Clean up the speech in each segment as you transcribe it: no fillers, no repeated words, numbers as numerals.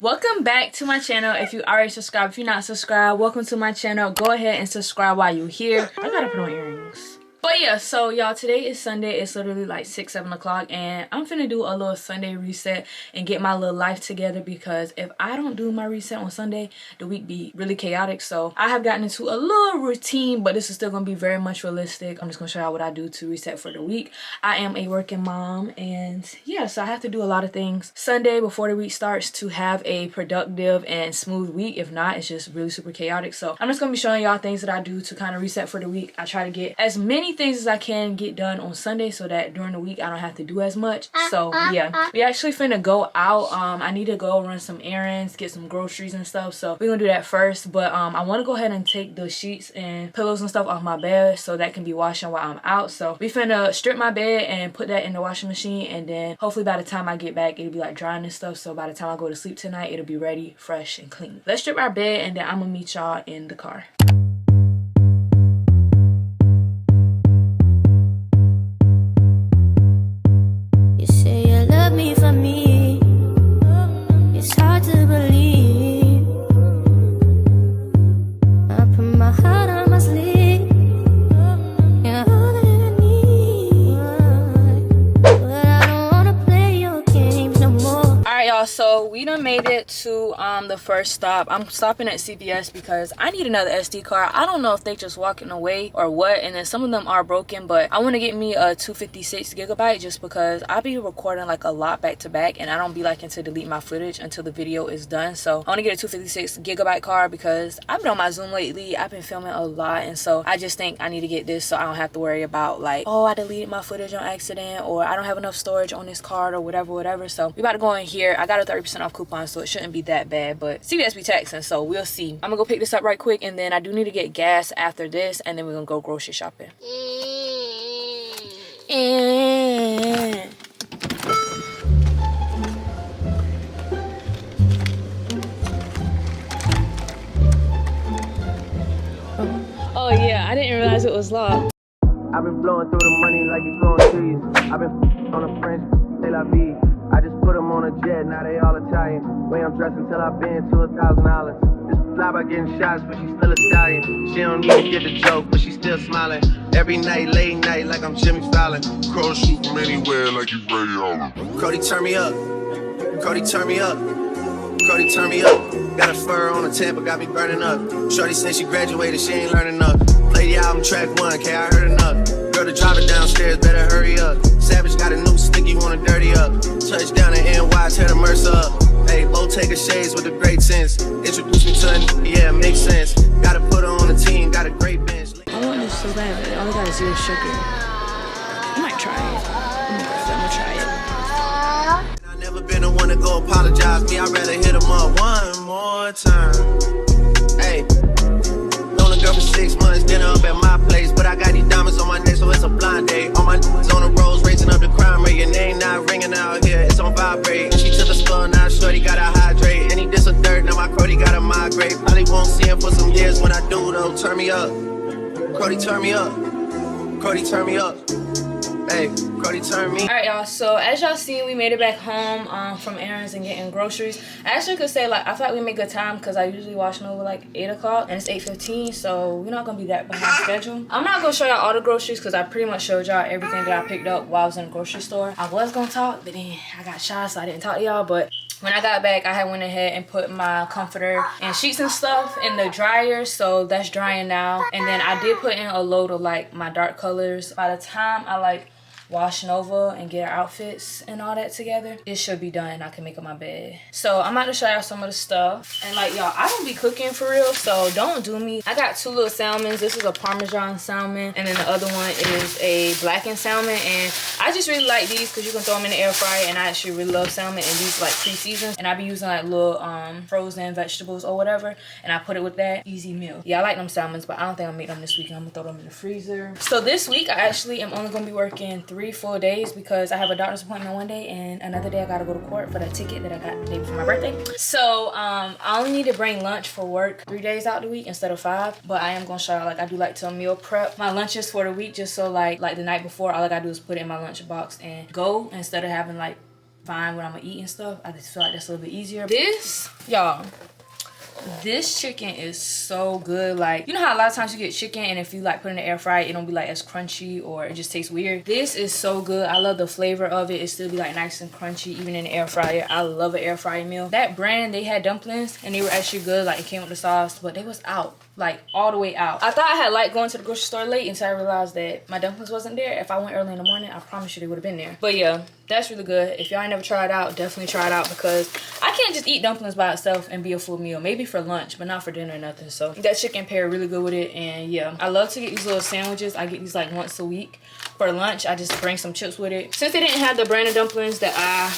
Welcome back to my channel. If you already subscribed, if you're not subscribed, welcome to my channel. Go ahead and subscribe while you're here. I gotta put on earrings. But yeah, so y'all, today is Sunday. It's literally like 6-7 o'clock, and I'm finna do a little Sunday reset and get my little life together, because if I don't do my reset on Sunday, the week be really chaotic. So I have gotten into a little routine, but this is still gonna be very much realistic. I'm just gonna show y'all what I do to reset for the week. I am a working mom, and yeah, so I have to do a lot of things Sunday before the week starts to have a productive and smooth week. If not, it's just really super chaotic. So I'm just gonna be showing y'all things that I do to kind of reset for the week. I try to get as many things as I can get done on Sunday so that during the week I don't have to do as much. So yeah, we actually finna go out. I need to go run some errands, get some groceries and stuff, so we're gonna do that first. But I want to go ahead and take the sheets and pillows and stuff off my bed so that can be washing while I'm out. So we finna strip my bed and put that in the washing machine, and then hopefully by the time I get back it'll be like drying and stuff, so by the time I go to sleep tonight it'll be ready, fresh and clean. Let's strip our bed and then I'm gonna meet y'all in the car. So we done made it to the first stop. I'm stopping at CVS because I need another SD card. I don't know if they just walking away or what, and then some of them are broken, but I want to get me a 256 gigabyte just because I'll be recording like a lot back to back, and I don't be liking to delete my footage until the video is done. So I want to get a 256 gigabyte card because I've been on my Zoom lately. I've been filming a lot, and so I just think I need to get this so I don't have to worry about like, oh, I deleted my footage on accident, or I don't have enough storage on this card, or whatever. So we about to go in here. I got a 30% off coupon, so it shouldn't be that bad, but CVS be taxing, so we'll see. I'm gonna go pick this up right quick, and then I do need to get gas after this, and then we're gonna go grocery shopping. Oh yeah, I didn't realize it was locked. I've been blowing through the money like it's growing trees. I've been on a French, they la vie. I just put them on a jet, now they all Italian. Way I'm dressed until I've been to $1,000. This fly by getting shots, but she's still a stallion. She don't even get the joke, but she's still smiling. Every night, late night, like I'm Jimmy Fallon. Cross shoot from anywhere like you Ray Allen. Cody, turn me up. Cody, turn me up. Cody, turn me up. Got a fur on the Tampa, got me burning up. Shorty since she graduated, she ain't learning enough. Play the album track 1, okay, I heard enough. Girl, the driver downstairs, better hurry up. Savage got a new sticky, wanna dirty up. Touchdown in NY, tear the Mercer up. Hey, Bo take a shades with a great sense. Introduce me to a yeah, it makes sense. Gotta put her on the team, got a great bench. I want this so bad, but all I got is 0 sugar. I might try it. I'm gonna try it. I never been the one to go apologize. Me, I'd rather hit him up one more time. Hey, known a girl for 6 months, dinner up at my place. But I got these diamonds on my neck, so it's a blind date. All my niggas on the roads, raising up the crime rate. Your name not ringing out here, it's on vibrate. She took a skull, now shorty gotta hydrate. And he did some dirt, now my Crody gotta migrate. Probably won't see him for some years. When I do though, turn me up. Crody, turn me up. Crody, turn me up. Hey, Crody, turn me. Alright y'all, so as y'all see, we made it back home from errands and getting groceries. I actually could say like I feel like we make good time because I usually wash over like 8 o'clock and it's 8:15, so we're not gonna be that behind schedule. I'm not gonna show y'all all the groceries because I pretty much showed y'all everything that I picked up while I was in the grocery store. I was gonna talk, but then I got shy, so I didn't talk to y'all. But when I got back, I had went ahead and put my comforter and sheets and stuff in the dryer, so that's drying now. And then I did put in a load of like my dark colors. By the time I like washing over and get our outfits and all that together, it should be done and I can make up my bed. So I'm about to show y'all some of the stuff. And like y'all, I don't be cooking for real, so don't do me. I got 2 little salmons. This is a Parmesan salmon, and then the other one is a blackened salmon. And I just really like these because you can throw them in the air fryer, and I actually really love salmon, and these like pre-seasoned. And I be using like little frozen vegetables or whatever, and I put it with that. Easy meal. Yeah, I like them salmons, but I don't think I'll make them this weekend. I'm gonna throw them in the freezer. So this week I actually am only gonna be working 3 full days because I have a doctor's appointment one day, and another day I gotta go to court for that ticket that I got the day before my birthday. So I only need to bring lunch for work 3 days out the week instead of 5, but I am gonna show y'all like I do like to meal prep my lunches for the week, just so like the night before all I gotta do is put it in my lunch box and go, instead of having like find what I'm gonna eat and stuff. I just feel like that's a little bit easier. This, y'all, this chicken is so good. Like, you know how a lot of times you get chicken and if you like put it in the air fryer, it don't be like as crunchy or it just tastes weird. This is so good. I love the flavor of it. It still be like nice and crunchy even in the air fryer. I love an air fryer meal. That brand, they had dumplings and they were actually good. Like, it came with the sauce, but they was out, like all the way out. I thought I had like going to the grocery store late until I realized that my dumplings wasn't there. If I went early in the morning, I promise you they would have been there. But yeah, that's really good. If y'all ain't never tried it out, definitely try it out, because I can't just eat dumplings by itself and be a full meal. Maybe for lunch, but not for dinner or nothing. So that chicken paired really good with it. And yeah, I love to get these little sandwiches. I get these like once a week. For lunch, I just bring some chips with it. Since they didn't have the brand of dumplings that I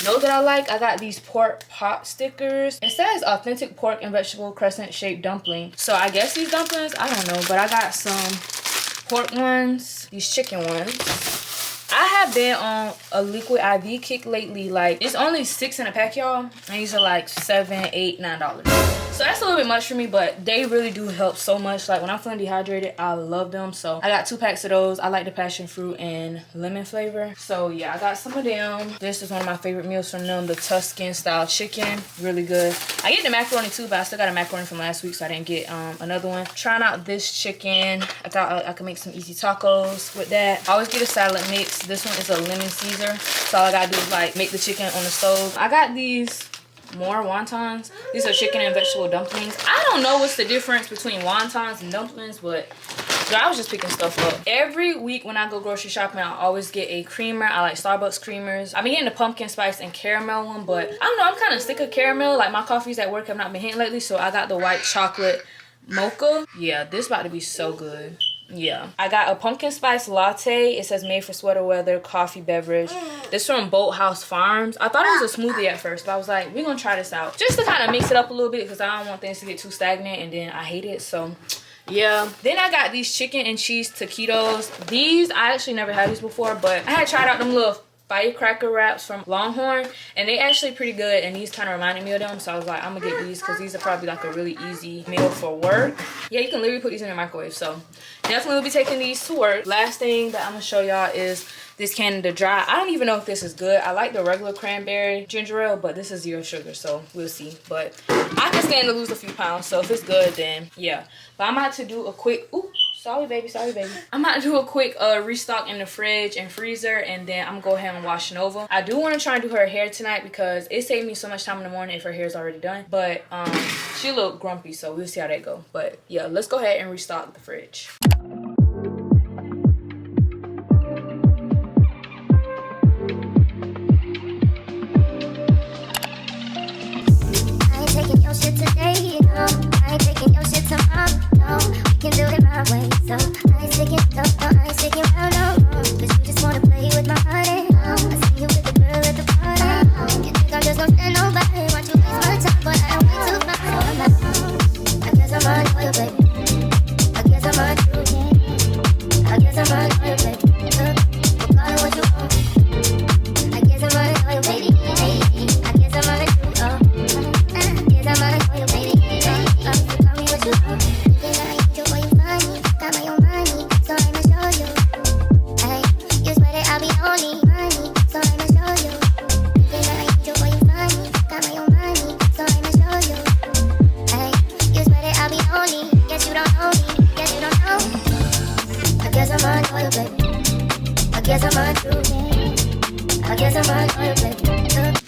know that I like, I got these pork pot stickers. It says authentic pork and vegetable crescent shaped dumpling. So I guess these dumplings, I don't know, but I got some pork ones, these chicken ones. I have been on a liquid IV kick lately. Like, it's only 6 in a pack, y'all, and these are like $7, $8, $9. So that's a little bit much for me, but they really do help so much. Like, when I'm feeling dehydrated, I love them. So I got 2 packs of those. I like the passion fruit and lemon flavor. So yeah, I got some of them. This is one of my favorite meals from them, the Tuscan style chicken. Really good. I get the macaroni too, but I still got a macaroni from last week, so I didn't get another one. Trying out this chicken. I thought I could make some easy tacos with that. I always get a salad mix. This one is a lemon Caesar, so all I gotta do is like make the chicken on the stove. I got these more wontons. These are chicken and vegetable dumplings. I don't know what's the difference between wontons and dumplings, but I was just picking stuff up. Every week when I go grocery shopping, I always get a creamer. I like Starbucks creamers. I've been getting the pumpkin spice and caramel one, but I don't know, I'm kind of sick of caramel. Like, my coffees at work have not been hitting lately, so I got the white chocolate mocha. Yeah, this about to be so good. Yeah, I got a pumpkin spice latte. It says made for sweater weather coffee beverage. This from Boathouse Farms. I thought it was a smoothie at first, but I was like, we're gonna try this out just to kind of mix it up a little bit, because I don't want things to get too stagnant and then I hate it. So yeah, then I got these chicken and cheese taquitos. These, I actually never had these before, but I had tried out them little firecracker wraps from Longhorn, and they actually pretty good, and these kind of reminded me of them. So I was like, I'm gonna get these because these are probably like a really easy meal for work. Yeah, you can literally put these in the microwave, so definitely will be taking these to work. Last thing that I'm gonna show y'all is this Canada Dry. I don't even know if this is good. I like the regular cranberry ginger ale, but this is 0 sugar, so we'll see. But I can stand to lose a few pounds, so if it's good, then yeah. But I'm about to do a quick, ooh, sorry baby, sorry baby. I'm about to do a quick restock in the fridge and freezer, and then I'm gonna go ahead and wash Nova. I do want to try and do her hair tonight because it saved me so much time in the morning if her hair is already done. But she look grumpy, so we'll see how that go. But yeah, let's go ahead and restock the fridge. Shit today, no. I ain't taking your shit tomorrow, no. We can do it my way, so I ain't sticking, no, I ain't sticking around, no. Cause you just wanna play with my heart, no. I see you with the girl at the party. You think I'm just gonna stand nobody, watch you waste my time, but I don't wait too far. So I'm out. I guess I'm on your baby. I guess I'm on you. I guess I'm on your baby. We'll call it what you want. I guess I'm on your baby. I guess I'm on you. I'm on for you, baby. You call me what you want. Thinking I ain't you, boy, you funny. Got my own money, so I'ma show you. Ay, you swear that I'll be only money, so I'ma show you. Thinking I ain't you, boy, you funny. Got my own money, so I'ma show you. Ay, you swear that I'll be only. Guess you don't know me, guess you don't know me. I guess I'm on for you, baby. I guess I'm on you. I guess I'm on for you, baby.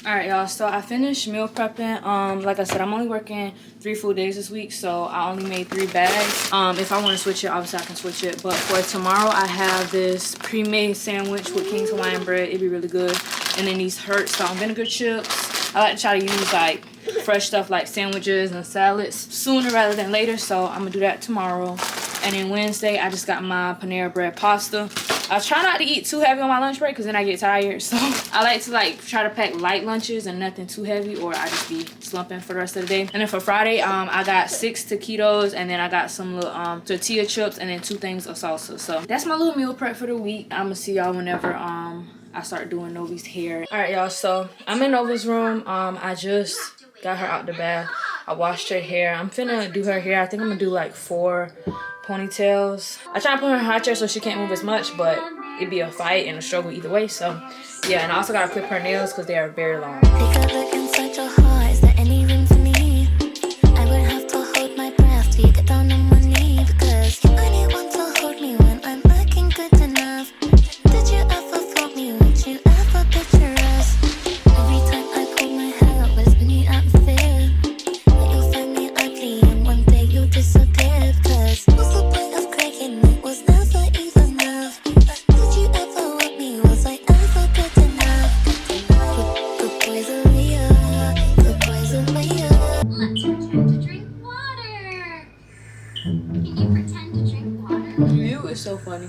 Alright y'all, so I finished meal prepping. Like I said, I'm only working 3 full days this week, so I only made 3 bags. If I want to switch it, obviously I can switch it. But for tomorrow, I have this pre-made sandwich with King's Hawaiian bread. It'd be really good. And then these Hertz salt and vinegar chips. I like to try to use like fresh stuff like sandwiches and salads sooner rather than later, so I'm gonna do that tomorrow. And then Wednesday, I just got my Panera bread pasta. I try not to eat too heavy on my lunch break because then I get tired. So I like to try to pack light lunches and nothing too heavy, or I just be slumping for the rest of the day. And then for Friday, I got 6 taquitos, and then I got some little tortilla chips, and then 2 things of salsa. So that's my little meal prep for the week. I'm gonna see y'all whenever I start doing Novi's hair. All right, y'all. So I'm in Nova's room. I just got her out the bath. I washed her hair. I'm finna do her hair. I think I'm gonna do like 4 ponytails. I try to put her in her high chair so she can't move as much, but it'd be a fight and a struggle either way. So yeah, and I also gotta clip her nails because they are very long. Take a look inside your heart. Is there any room for me? I would have to hold my breath till you get down on one knee, because you only want to hold me when I'm looking good enough. Did you ever fool me? Would you ever picture us? Every time I pull my hair out, it's me out of fear that you'll find me ugly and one day you'll disappear. Cause what's the point of crying? It was never even enough. Did you ever want me? Was I ever good enough? Good boys are real. Good boys are real. Let's pretend to drink water. Can you pretend to drink water? You is so funny.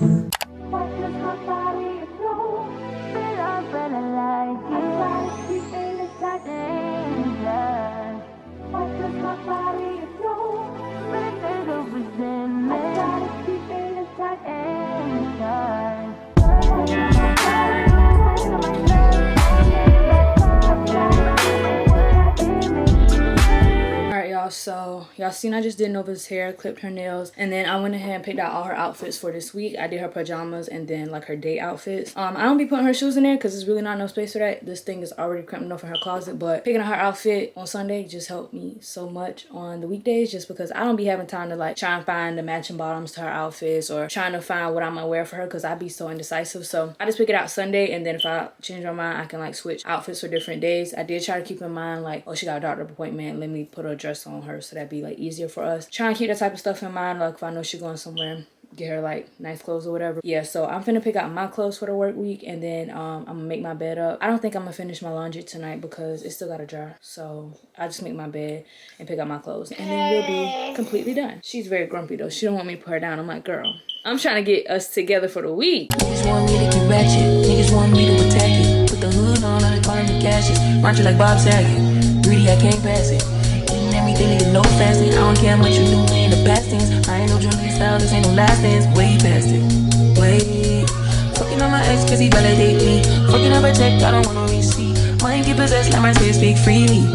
So y'all seen I just did Nova's hair, clipped her nails, and then I went ahead and picked out all her outfits for this week. I did her pajamas and then like her day outfits. I don't be putting her shoes in there because there's really not enough space for that. This thing is already cramped enough in her closet, but picking out her outfit on Sunday just helped me so much on the weekdays, just because I don't be having time to like try and find the matching bottoms to her outfits or trying to find what I'm gonna wear for her because I be so indecisive. So I just pick it out Sunday, and then if I change my mind, I can like switch outfits for different days. I did try to keep in mind like, oh, she got a doctor appointment, let me put a dress on her, so that'd be like easier for us. Trying to keep that type of stuff in mind, like if I know she's going somewhere, get her like nice clothes or whatever. Yeah, so I'm finna pick out my clothes for the work week, and then I'm gonna make my bed up. I don't think I'm gonna finish my laundry tonight because it still gotta dry, so I just make my bed and pick out my clothes, and then we'll be completely done. She's very grumpy though. She don't want me to put her down. I'm like, girl, I'm trying to get us together for the week. Niggas want me to get ratchet, niggas want me to attack it. Put the hood on, I call them the cashes. Run you like Bob Saget, greedy, I can't pass it. Everything nigga know fasting. I don't care much you do in the past tense. I ain't no junkie style, this ain't no last dance. Way past it, wait. Fucking on my ex cause he validate me. Fucking up a check, I don't want no receipt. Mind get possessed, let my space speak freely.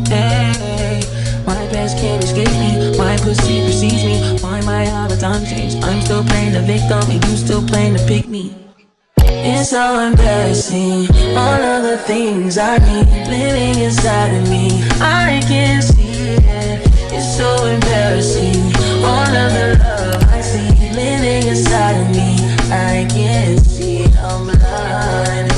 Hey, my past can't escape me. My pussy precedes me. Why my habit time change? I'm still playing the victim and you still playing to pick me. It's so embarrassing, all of the things I need living inside of me. I can see it, it's so embarrassing, all of the love I see living inside of me. I can see it, I'm blind.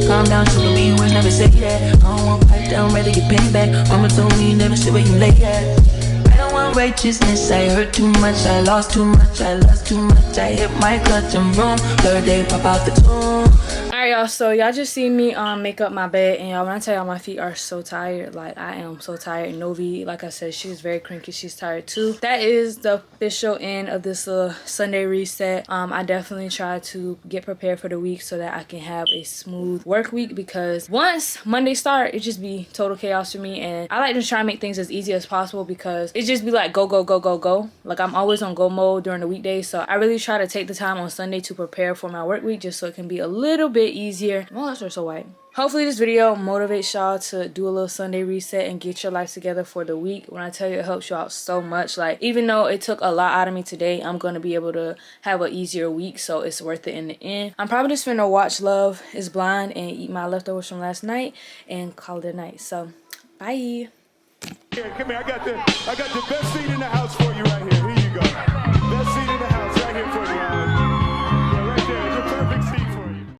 Calm down, to me, words never say that. I don't want pipe down, rather get paid back. Mama told me never sit where you lay at. I don't want righteousness, I hurt too much, I lost too much, I lost too much. I hit my clutch and room, third day pop out the tomb. Alright y'all, so y'all just see me make up my bed, and y'all, when I tell y'all my feet are so tired, like I am so tired. Novi, like I said, she's very cranky, she's tired too. That is the official end of this Sunday reset. I definitely try to get prepared for the week so that I can have a smooth work week, because once Monday start, it just be total chaos for me, and I like to try and make things as easy as possible because it just be like go go go go go. Like I'm always on go mode during the weekdays, so I really try to take the time on Sunday to prepare for my work week just so it can be a little bit easier. My lips are so white. Hopefully this video motivates y'all to do a little Sunday reset and get your life together for the week. When I tell you, it helps you out so much. Like, even though it took a lot out of me today, I'm going to be able to have an easier week, so it's worth it in the end. I'm probably just finna watch Love is Blind and eat my leftovers from last night and call it a night. So, bye. Here, come here. I got the best seat in the house for you right here. Here you go. Best seat in the house.